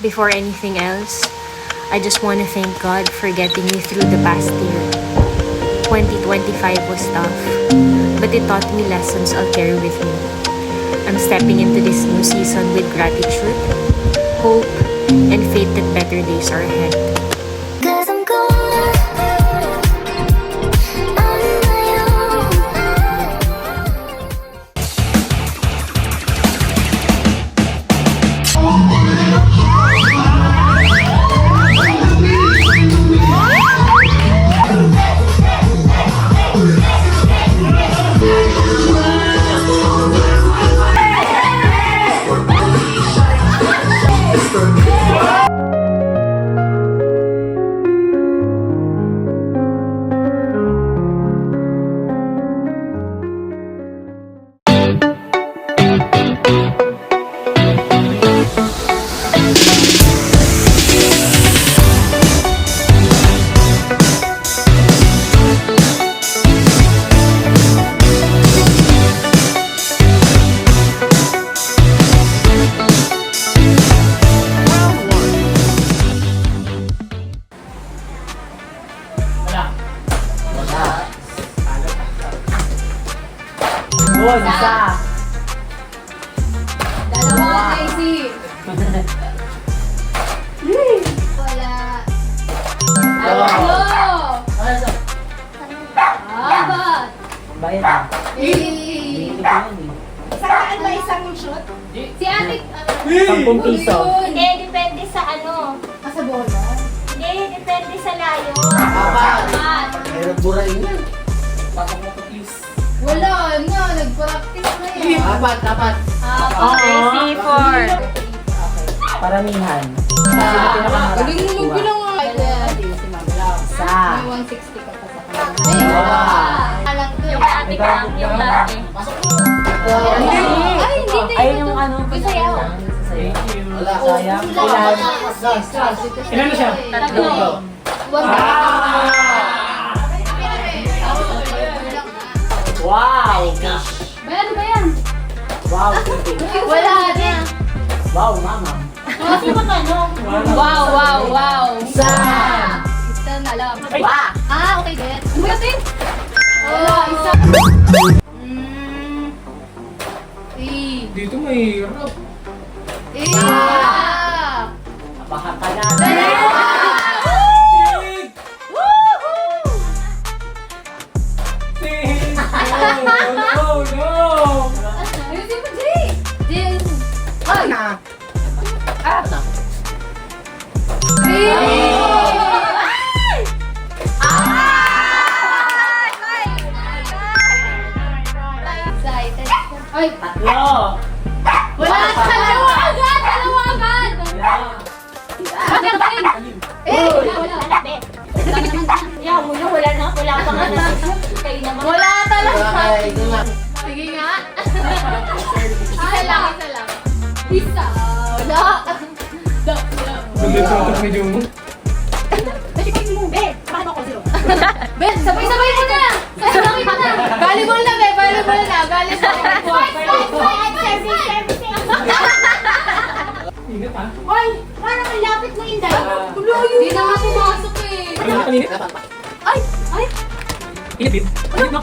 Before anything else, I just want to thank God for getting me through the past year. 2025 was tough, but it taught me lessons I'll carry with me. I'm stepping into this new season with gratitude, hope, and faith that better days are ahead. Cause I'm going on my own. Isa. Dalawa, Daisy. Wala. Tatlo. Apat. Bayad na. Eh. Saan ba isang shot? Si ate. 10 piso. Hindi, depende sa ano. Sa bola? Hindi, depende sa layo. Apat. Meron buray yun. Patok mo to please. Wala na. Nag-practice na yan. Apat. Daisy, 4. Paramihan. Galing mo magbilang nga. Isa. May 160 ka pa sa kanila. Alam ko. Yung ate ko lang, yung ate. Ay, hindi tayo. Ayun yung ano. Isayaw. Thank you. Sayang. Ilan? Ilan na siya? Tatlo. Wow. Bayan ba yan? Wow. Wala din. Wow, mama. Kasi matanong. Wow. Isa. Isa na lang. Wow. Okay din. Wala din. Wala, isa. Dito mahirap. Napahaka natin. No! Ayusin mo, Jay! Jay! Ay! Excited. Ay! Tatlo. Wala! Dalawa agad! Agad ba yun? Wala. Yeah, wala pa nga na. Kayo naman. Wala talaga. Sige nga. Isa lang. Isa. Wala. Nag-contact video mo? Ben, sabay-sabay mo na. Sabay mo na. Volleyball na, be. Volleyball na. Ingat ha? Oy! Parang ang lapit mo, Inday. Hindi na nga pumasok eh. Ano na kanina? Ay! Ingat din. Ingat no?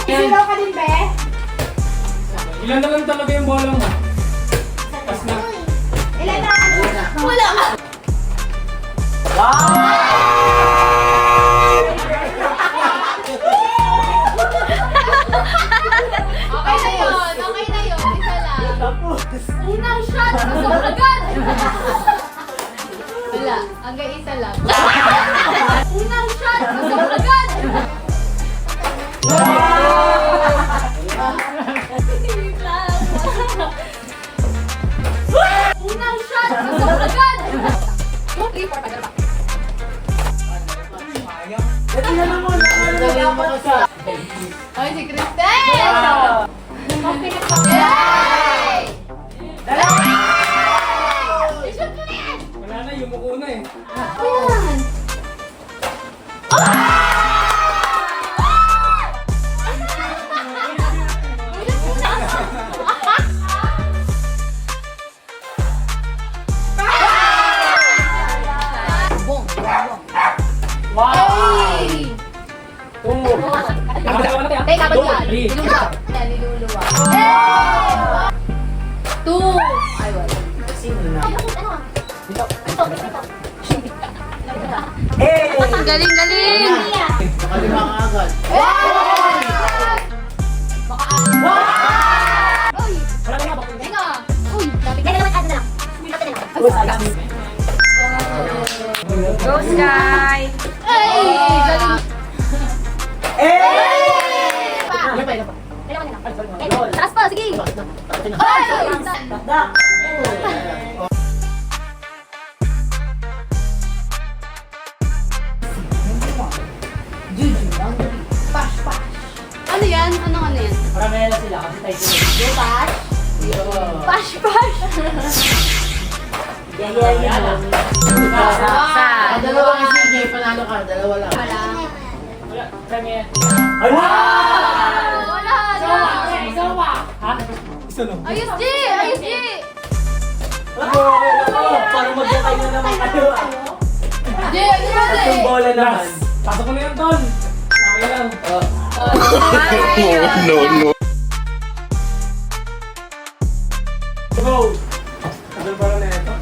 Zero ka din, be? Ilan na lang talaga yung bola mo? Pas na. Ilan na? Wala. Okay na yun. Isa lang. Unang shot. Gusto agad. Wala. Hanggang isa lang. Unang shot. Gusto agad. Unang shot. Gusto agad. 2, 3, 4, tagal pa. Ay, si Cristel! Yay! Wala na, yumuko na eh. Ayan! Three. Niluluwa. Yan, niluluwa. Hey! 2. Ay, wala. Galing, galing! Nakalima ka agad. Wala na ba? Teka. Dala naman, ano na lang. Go, Sky! Ay! Galing. Ano pa? Dala na lang. Lol. Taas pa, sige. Ay! Dakdak. Ano yan? Ano yan? Marami na sila kasi tayo sila. Pash, pash! Yan lang. Sa. Dalawa kasi hindi panalo ka. Dalawa lang. Wala. Wala. Premier. Wala! Wala na. Isawa! Ha? Isa lang. Ayos, G! Ayos, G! Parang magkakay na naman kayo. G, ano ba, G? Yung bola naman. Pasok ko na yan, Ton. Okay lang. no. Go! Tagal pa lang na ito.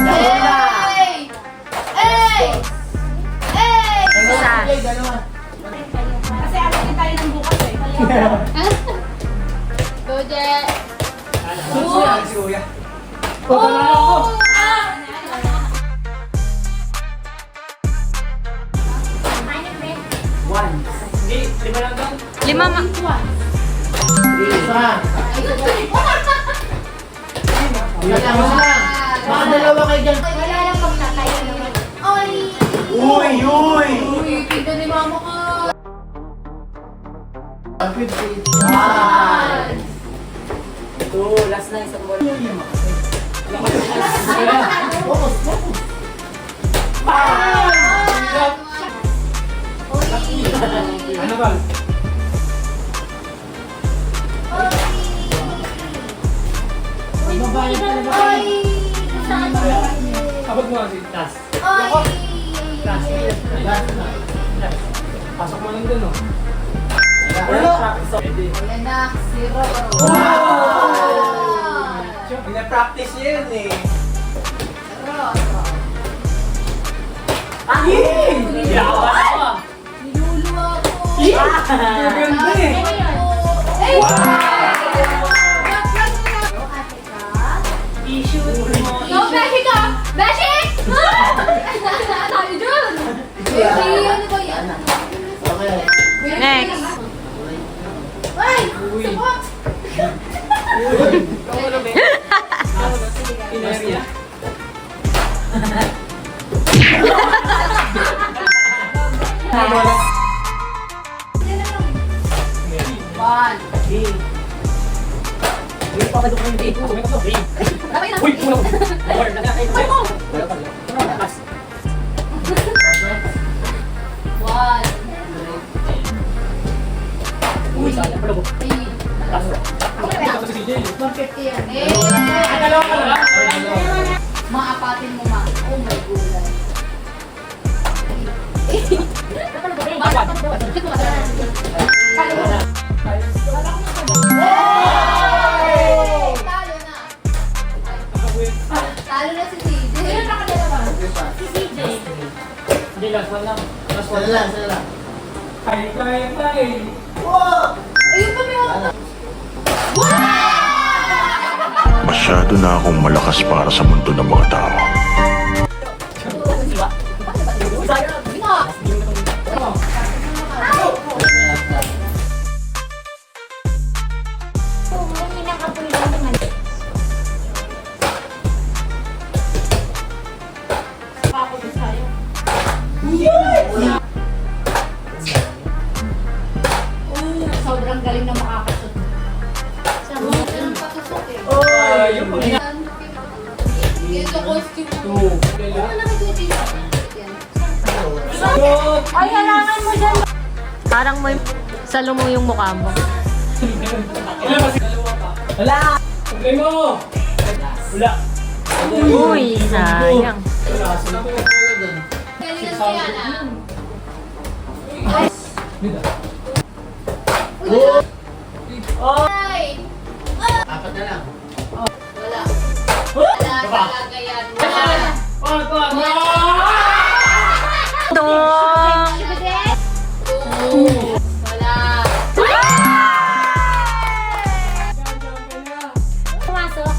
Hey! Hey! Hey! Sa. Dalawa. Kasi alam din tayo ng bukas eh. Go, G! Si Kuya. Panalo ako. One. Hindi, lima lang, Ton. Lima ma... Isa. Wala lang. Mga dalawa kayo dyan. Wala lang magtatay naman. Oy! Uy! Uy! Uy, kita ni mama ko. 150. Two. Last na isang bola. Focus. Focus. Ano ba? Magbabayad ka na ba? Oy! Saan ba? Abot mo kasi. Last. Oy! Last. Last na. Pasok mo lang dun, oh. Wala. Ayan na, 0. Pina-practice niya yun eh. Yawa ako. Niluluwa ko. Ganda eh. Hey! I-shoot mo. Go, Beshi ka! Beshi! Tayo dyan! Beshi, ano ba yan? Okay. Next. Ay! Support! Inerya. One. Uy, puno. One. Uy, sana pala ko. Three. Ito si CJ. 150 yan. Eh! Dalawa ka lang. Maapatin mo, ma. Oh my God. Talo na. Talo na si CJ. Hindi, last one lang. Last one lang. Sana lang. Kaya. Ayun pa, may mga... Masyado na akong malakas para sa mundo ng mga tao. Hindi nakapulitan naman. Sobrang galing na makakasot. Sa mga ganun patusok eh. Yung pag Ito costume mo. two. Wala ka dito yan. Ay, halangan mo dyan. Parang may salo mo yung mukha mo. Ilan ba si dalawa pa? Wala! Play mo! Wala. Uy, sayang. Wala. Sila ko. Galingan mo yan ah. Dito. Ay! Apat na lang. Wala. Wala talaga yan. Wala. Wala. Pumasok.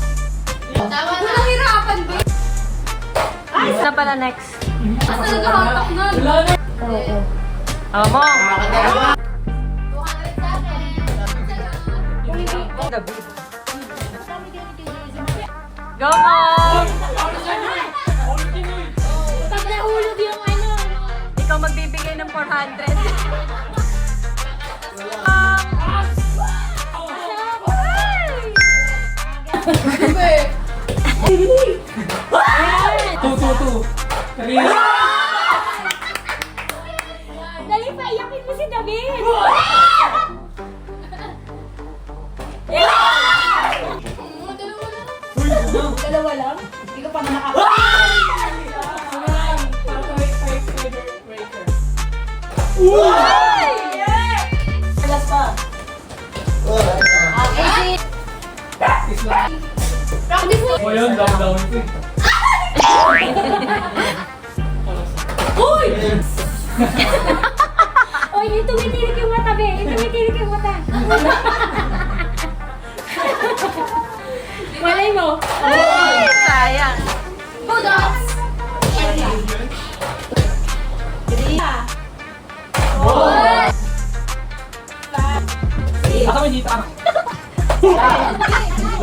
Tama na. Nahirapan ba? Na pala next. Basta naghahatak na. Wala na. Amo. 200 sa akin. Go mo! Pag nahulog yung ano. Ikaw magbibigay ng 400. Two. Three. Dali pa, iyakin mo si David. Dalawa lang? Hindi ka pa O yun, down. Oy, yung tumitirik yung mata, be. Yung tumitirik yung mata. Malay mo. Sayang. Budots! Asa may dito? Ano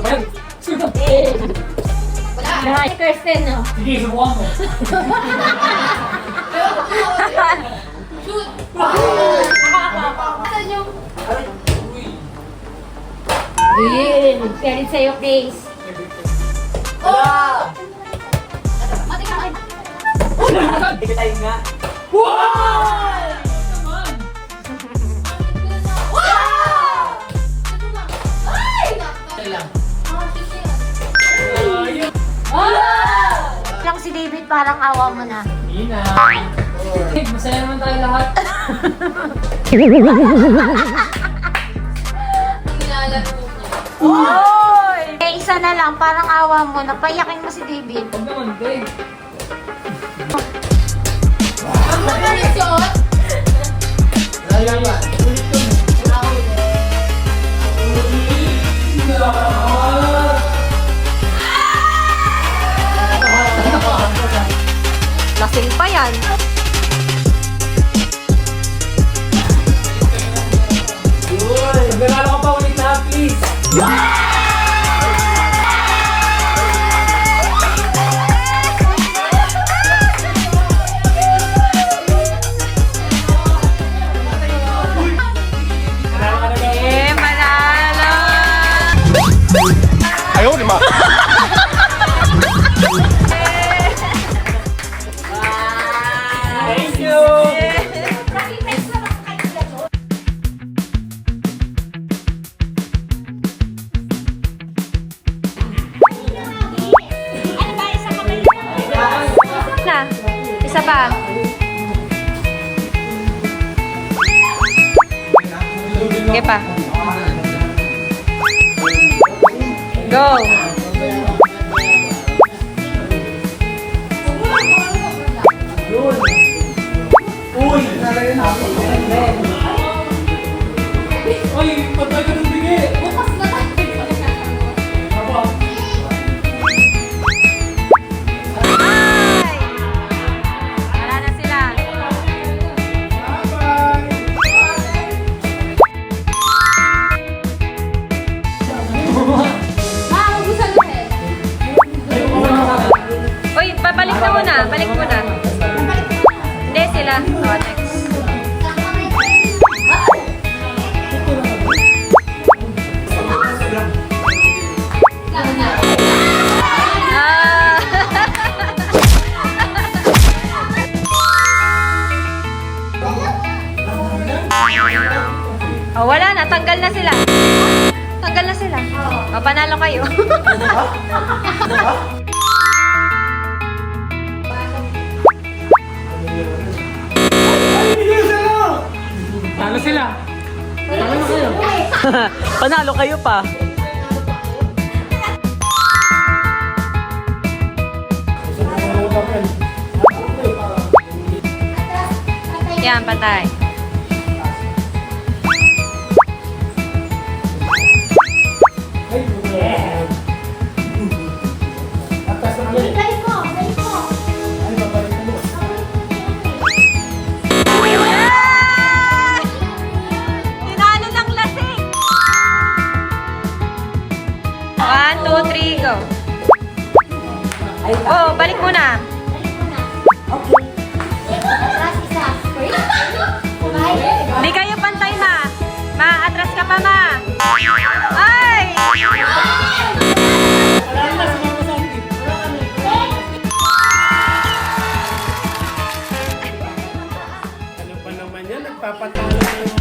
ba yan? Lahat. Kirsten, no? Sige, subukan mo. Shoot! Asan yung... Yun. Perin sa'yo, Grace. Oh! Ate ka kayo. Ay! lang. Lang si David, parang awa mo na. Hindi na. Masaya naman tayo lahat. Nilalaro niya. Oy! Eh, isa na lang, parang awa mo na. Payakin mo si David. Huwag naman, Dave. Ang makarisot! Lalaban. Lasing pa yan. Maglalaro ka pa ulit na, please. Manalo ka na ba? Eh, manalo! Ayaw, lima. Thank you. Na, isa pa. Okay pa. Go! Yun. Uy! Uy, patay ka ng bigi. Bukas na tayo. Aba. Ay! Wala na sila. Maubusan ulit. Uy, babalik na muna. Balik muna. Hindi sila. Oh, next. Ah! Oh, wala na. Tanggal na sila. Tanggal na sila. Oh, panalo kayo. Talo sila. Panalo kayo pa. Yan, patay. Tinalo ng lasing! 1, 2, 3, go! Oh, balik muna. Hindi kayo pantay, ma. Ma, atras ka pa, ma. Ay! Ano ba naman yan? Nagpapatalo na yung...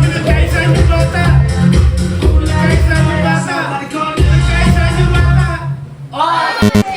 Pinagkaisahan yung bata! Pinagkaisahan yung bata!